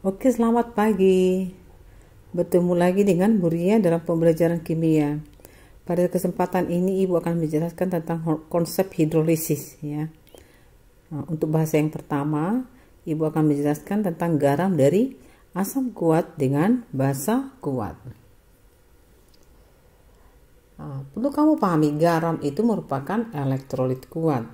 Oke, selamat pagi. Bertemu lagi dengan Buria dalam pembelajaran kimia. Pada kesempatan ini Ibu akan menjelaskan tentang konsep hidrolisis ya. Untuk bahasa yang pertama, Ibu akan menjelaskan tentang garam dari asam kuat dengan basa kuat. Perlu kamu pahami, garam itu merupakan elektrolit kuat.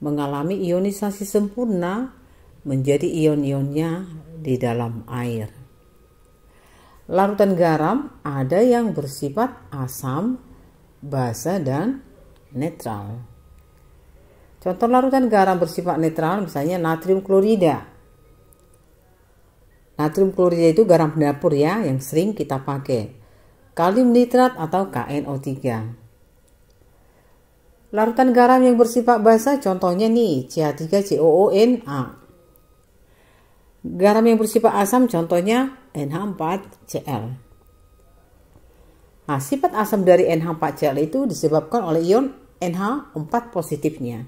Mengalami ionisasi sempurna menjadi ion-ionnya di dalam air. Larutan garam ada yang bersifat asam, basa, dan netral. Contoh larutan garam bersifat netral misalnya natrium klorida. Natrium klorida itu garam dapur ya, yang sering kita pakai. Kalium nitrat atau KNO3. Larutan garam yang bersifat basa contohnya nih CH3COONA. Garam yang bersifat asam contohnya NH4Cl. Nah, sifat asam dari NH4Cl itu disebabkan oleh ion NH4 positifnya.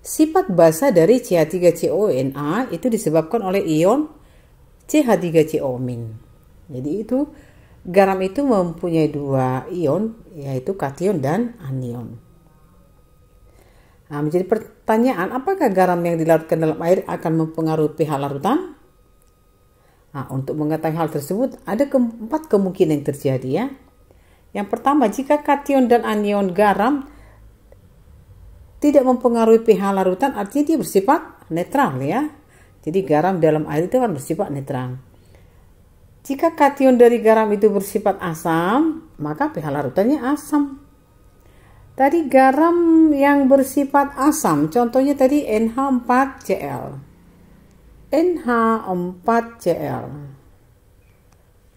Sifat basa dari CH3CONA itu disebabkan oleh ion CH3CO-. Jadi itu garam itu mempunyai dua ion, yaitu kation dan anion. Nah, menjadi pertanyaan, apakah garam yang dilarutkan dalam air akan mempengaruhi pH larutan? Nah, untuk mengetahui hal tersebut, ada 4 kemungkinan yang terjadi ya. Yang pertama, jika kation dan anion garam tidak mempengaruhi pH larutan, artinya dia bersifat netral ya. Jadi garam dalam air itu kan bersifat netral. Jika kation dari garam itu bersifat asam, maka pH larutannya asam. Tadi garam yang bersifat asam, contohnya tadi NH4Cl. NH4Cl.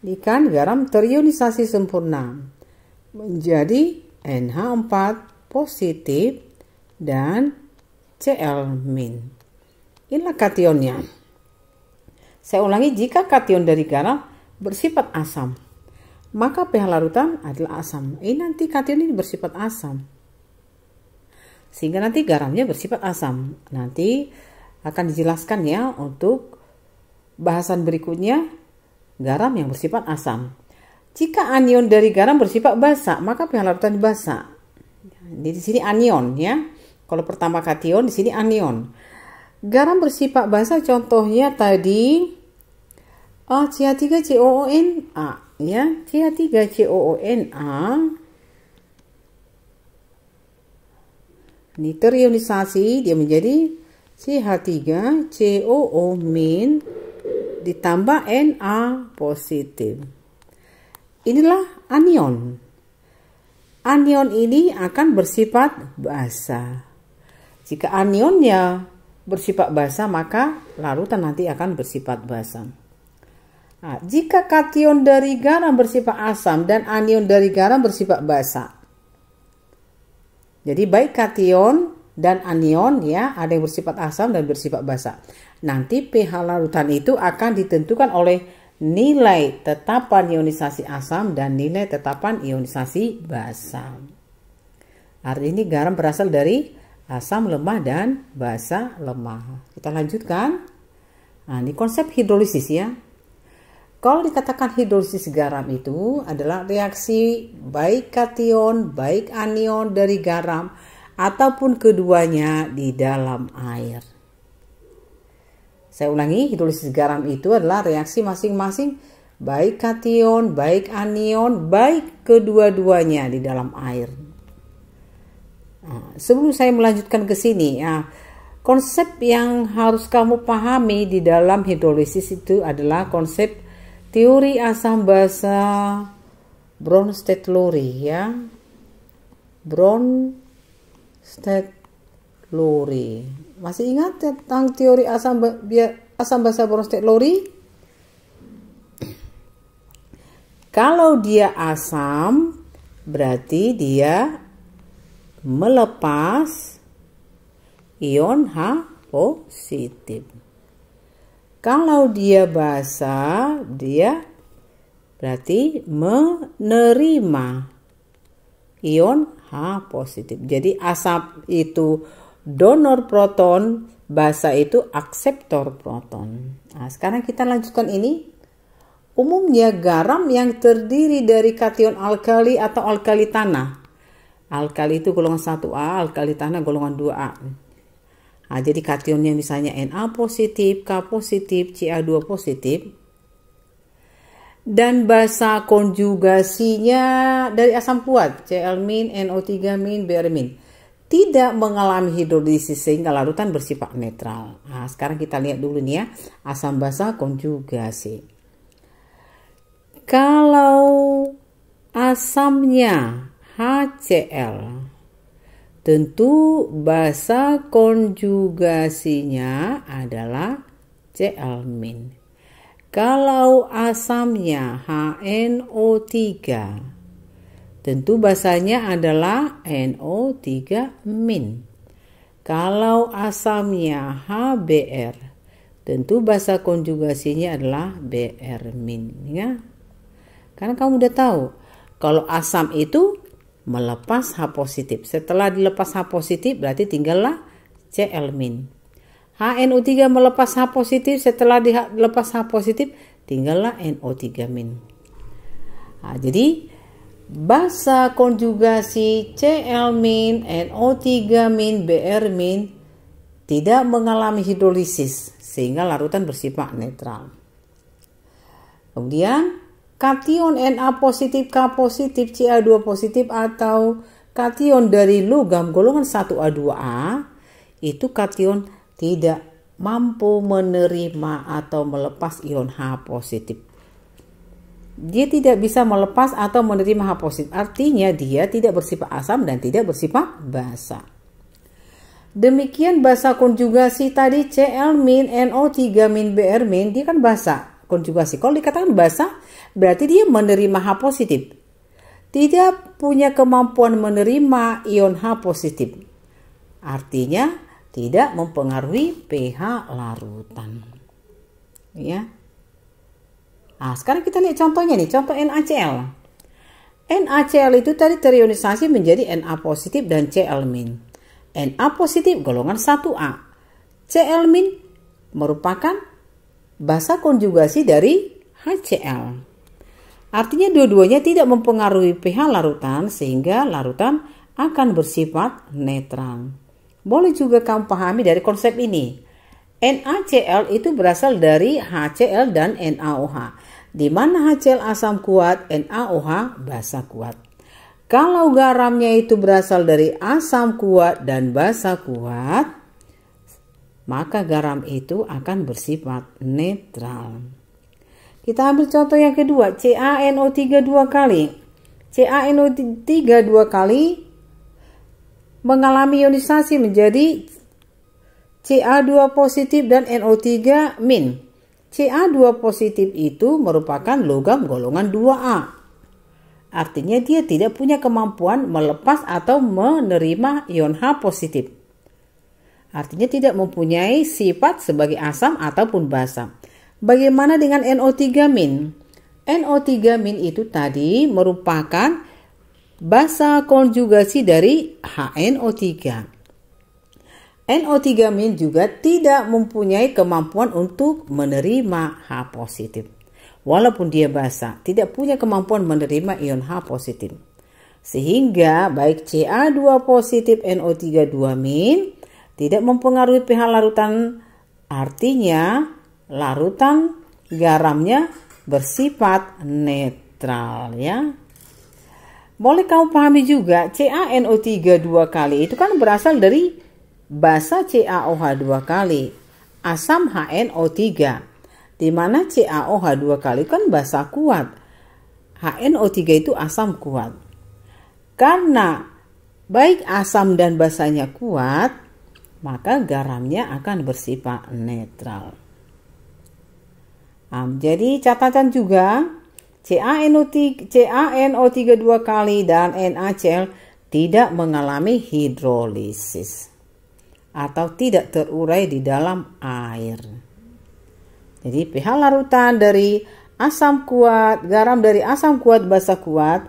Ini kan garam terionisasi sempurna menjadi NH4 positif dan Cl-. Inilah kationnya. Saya ulangi, jika kation dari garam bersifat asam, maka pH larutan adalah asam. Ini nanti kation ini bersifat asam. Sehingga nanti garamnya bersifat asam. Nanti akan dijelaskan ya untuk bahasan berikutnya garam yang bersifat asam. Jika anion dari garam bersifat basa, maka pH larutan basa. Di sini anion ya. Kalau pertama kation, di sini anion. Garam bersifat basa contohnya tadi CH3COONA ya, CH3COONA ini terionisasi, dia menjadi CH3COO- ditambah Na positif. Inilah anion. Anion ini akan bersifat basa. Jika anionnya bersifat basa, maka larutan nanti akan bersifat basa. Nah, jika kation dari garam bersifat asam dan anion dari garam bersifat basa. Jadi baik kation dan anion ya, ada yang bersifat asam dan bersifat basa. Nanti pH larutan itu akan ditentukan oleh nilai tetapan ionisasi asam dan nilai tetapan ionisasi basa. Artinya ini garam berasal dari asam lemah dan basa lemah. Kita lanjutkan. Nah, ini konsep hidrolisis ya. Kalau dikatakan hidrolisis garam itu adalah reaksi baik kation, baik anion dari garam, ataupun keduanya di dalam air. Saya ulangi, hidrolisis garam itu adalah reaksi masing-masing baik kation, baik anion, baik kedua-duanya di dalam air. Nah, sebelum saya melanjutkan ke sini, konsep yang harus kamu pahami di dalam hidrolisis itu adalah konsep teori asam basa Bronsted-Lowry ya. Bronsted-Lowry. Masih ingat tentang teori asam basa Bronsted-Lowry? Kalau dia asam, berarti dia melepas ion H positif. Kalau dia basa, dia berarti menerima ion H positif. Jadi asam itu donor proton, basa itu akseptor proton. Nah, sekarang kita lanjutkan ini. Umumnya garam yang terdiri dari kation alkali atau alkali tanah. Alkali itu golongan 1A, alkali tanah golongan 2A. Nah, jadi kationnya misalnya Na positif, K positif, Ca2 positif. Dan basa konjugasinya dari asam kuat, Cl-, NO3-, Br-. Tidak mengalami hidrolisis sehingga larutan bersifat netral. Nah, sekarang kita lihat dulu nih ya, asam basa konjugasi. Kalau asamnya HCl, tentu basa konjugasinya adalah Cl-. Kalau asamnya HNO3, tentu basanya adalah NO3-. Kalau asamnya HBr, tentu basa konjugasinya adalah Br-. Ya. Karena kamu udah tahu, kalau asam itu melepas H positif. Setelah dilepas H positif, berarti tinggallah Cl-. HNO3 melepas H positif, setelah dilepas H positif, tinggallah NO3-. Nah, jadi basa konjugasi Cl-, NO3-, Br- tidak mengalami hidrolisis sehingga larutan bersifat netral. Kemudian kation Na positif, K positif, Ca2 positif atau kation dari logam golongan 1A2A itu kation tidak mampu menerima atau melepas ion H positif. Dia tidak bisa melepas atau menerima H positif. Artinya dia tidak bersifat asam dan tidak bersifat basa. Demikian basa konjugasi tadi Cl-, NO3-, Br-, dia kan basa konjugasi. Kalau dikatakan basa, berarti dia menerima H positif. Tidak punya kemampuan menerima ion H positif. Artinya tidak mempengaruhi pH larutan. Ya. Nah, sekarang kita lihat contohnya nih, contoh NaCl. NaCl itu tadi terionisasi menjadi Na positif dan Cl-. Na positif golongan 1A. Cl- merupakan basa konjugasi dari HCl. Artinya dua-duanya tidak mempengaruhi pH larutan sehingga larutan akan bersifat netral. Boleh juga kamu pahami dari konsep ini. NaCl itu berasal dari HCl dan NaOH. Di mana HCl asam kuat, NaOH basa kuat. Kalau garamnya itu berasal dari asam kuat dan basa kuat, maka garam itu akan bersifat netral. Kita ambil contoh yang kedua, CaNO3 2 kali. CaNO3 2 kali mengalami ionisasi menjadi Ca2 positif dan NO3-. Ca2 positif itu merupakan logam golongan 2A. Artinya dia tidak punya kemampuan melepas atau menerima ion H positif. Artinya tidak mempunyai sifat sebagai asam ataupun basa. Bagaimana dengan NO3-? NO3- itu tadi merupakan basa konjugasi dari HNO3. NO3- juga tidak mempunyai kemampuan untuk menerima H positif. Walaupun dia basa, tidak punya kemampuan menerima ion H positif. Sehingga baik Ca2 positif NO3 2- tidak mempengaruhi pH larutan, artinya larutan garamnya bersifat netral ya. Boleh kamu pahami juga CaNO3 2 kali itu kan berasal dari basa CaOH 2 kali, asam HNO3. Di mana CaOH 2 kali kan basa kuat, HNO3 itu asam kuat. Karena baik asam dan basanya kuat, maka garamnya akan bersifat netral. Jadi catatan juga CaNO3 2 kali dan NaCl tidak mengalami hidrolisis atau tidak terurai di dalam air. Jadi pH larutan dari asam kuat, garam dari asam kuat, basa kuat.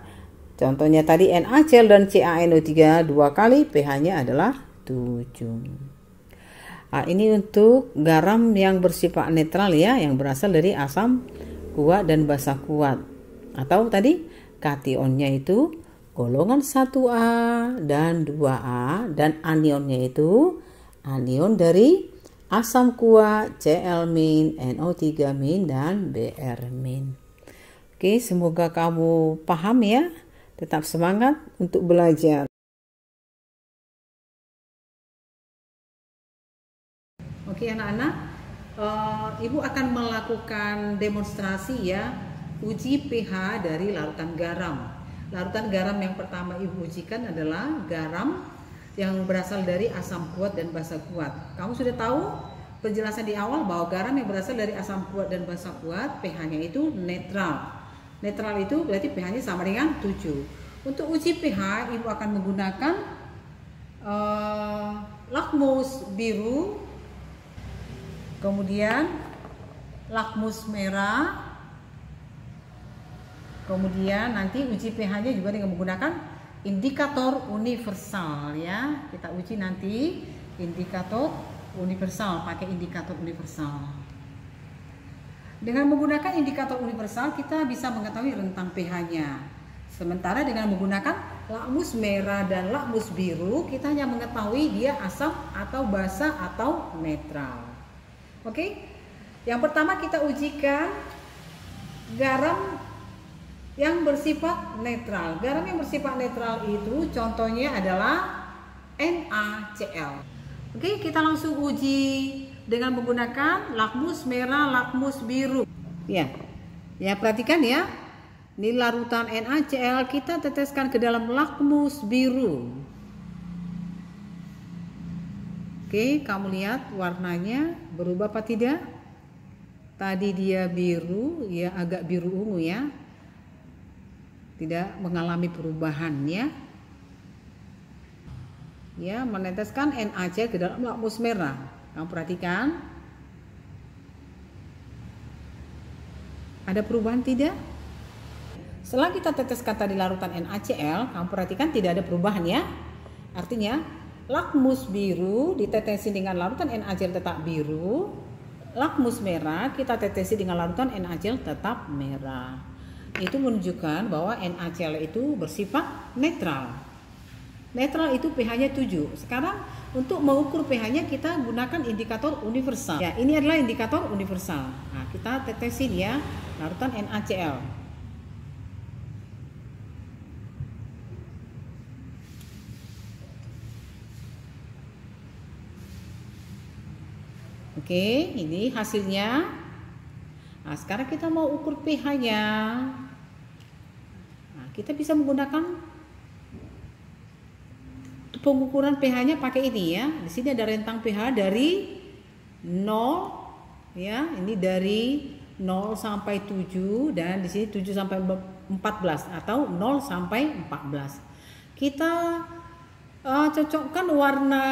Contohnya tadi NaCl dan CaNO3 2 kali pH-nya adalah 7. Ini untuk garam yang bersifat netral ya, yang berasal dari asam kuat dan basa kuat. Atau tadi kationnya itu golongan 1A dan 2A, dan anionnya itu anion dari asam kuat Cl-, NO3-, dan Br-. Oke, semoga kamu paham ya. Tetap semangat untuk belajar. Oke anak-anak, Ibu akan melakukan demonstrasi ya, uji pH dari larutan garam. Larutan garam yang pertama Ibu ujikan adalah garam yang berasal dari asam kuat dan basa kuat. Kamu sudah tahu penjelasan di awal bahwa garam yang berasal dari asam kuat dan basa kuat pH-nya itu netral. Netral itu berarti pH-nya sama dengan 7. Untuk uji pH Ibu akan menggunakan lakmus biru, kemudian lakmus merah, kemudian nanti uji pH-nya juga dengan menggunakan indikator universal ya. Kita uji nanti indikator universal, pakai indikator universal. Dengan menggunakan indikator universal kita bisa mengetahui rentang pH-nya. Sementara dengan menggunakan lakmus merah dan lakmus biru kita hanya mengetahui dia asam atau basa atau netral. Oke, yang pertama kita ujikan garam yang bersifat netral. Garam yang bersifat netral itu contohnya adalah NaCl. Oke, kita langsung uji dengan menggunakan lakmus merah, lakmus biru. Ya, perhatikan ya. Ini larutan NaCl kita teteskan ke dalam lakmus biru. Oke, kamu lihat warnanya berubah apa tidak? Tadi dia biru, ya agak biru ungu ya. Tidak mengalami perubahan ya. Ya, meneteskan NaCl ke dalam lakmus merah. Kamu perhatikan. Ada perubahan tidak? Setelah kita teteskan tadi larutan NaCl, kamu perhatikan tidak ada perubahan ya. Artinya lakmus biru ditetesi dengan larutan NaCl tetap biru, lakmus merah kita tetesi dengan larutan NaCl tetap merah. Itu menunjukkan bahwa NaCl itu bersifat netral. Netral itu pH-nya 7. Sekarang untuk mengukur pH-nya kita gunakan indikator universal. Ya, ini adalah indikator universal. Nah, kita tetesin ya larutan NaCl. Oke, ini hasilnya. Nah, sekarang kita mau ukur pH-nya. Nah, kita bisa menggunakan pengukuran pH-nya pakai ini ya. Di sini ada rentang pH dari 0 ya. Ini dari 0 sampai 7 dan di sini 7 sampai 14 atau 0 sampai 14. Kita cocokkan warna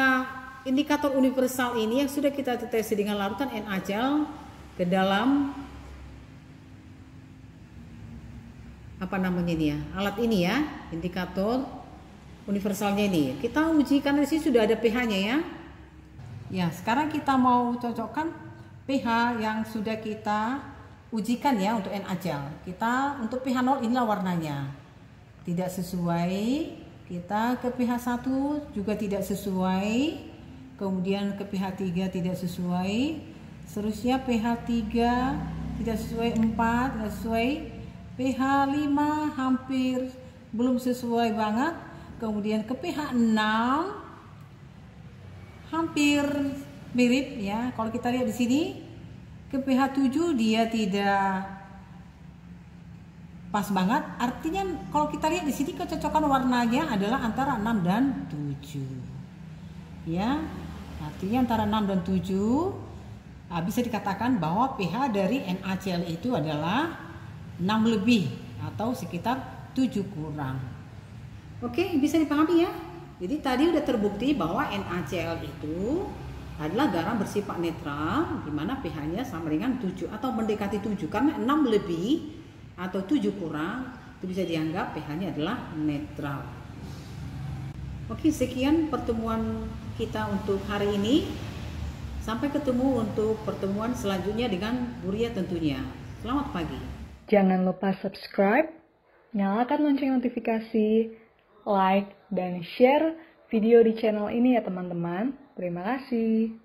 indikator universal ini yang sudah kita tetesi dengan larutan NaCl ke dalam apa namanya ini ya, alat ini ya, indikator universalnya ini. Kita uji karena di sini sudah ada pH-nya ya. Ya, sekarang kita mau cocokkan pH yang sudah kita ujikan ya untuk NaCl. Kita untuk pH 0 inilah warnanya. Tidak sesuai. Kita ke pH 1 juga tidak sesuai. Kemudian ke pH 3 tidak sesuai, seterusnya pH 3 tidak sesuai, 4 tidak sesuai, pH 5 hampir belum sesuai banget, kemudian ke pH 6 hampir mirip ya. Kalau kita lihat di sini ke pH 7 dia tidak pas banget, artinya kalau kita lihat di sini kecocokan warnanya adalah antara 6 dan 7 ya. Artinya antara 6 dan 7 bisa dikatakan bahwa pH dari NaCl itu adalah 6 lebih atau sekitar 7 kurang. Oke, bisa dipahami ya. Jadi tadi udah terbukti bahwa NaCl itu adalah garam bersifat netral di mana pH-nya sama dengan 7 atau mendekati 7 karena 6 lebih atau 7 kurang itu bisa dianggap pH-nya adalah netral. Oke, sekian pertemuan kita untuk hari ini. Sampai ketemu untuk pertemuan selanjutnya dengan Buria tentunya. Selamat pagi. Jangan lupa subscribe, nyalakan lonceng notifikasi, like, dan share video di channel ini ya teman-teman. Terima kasih.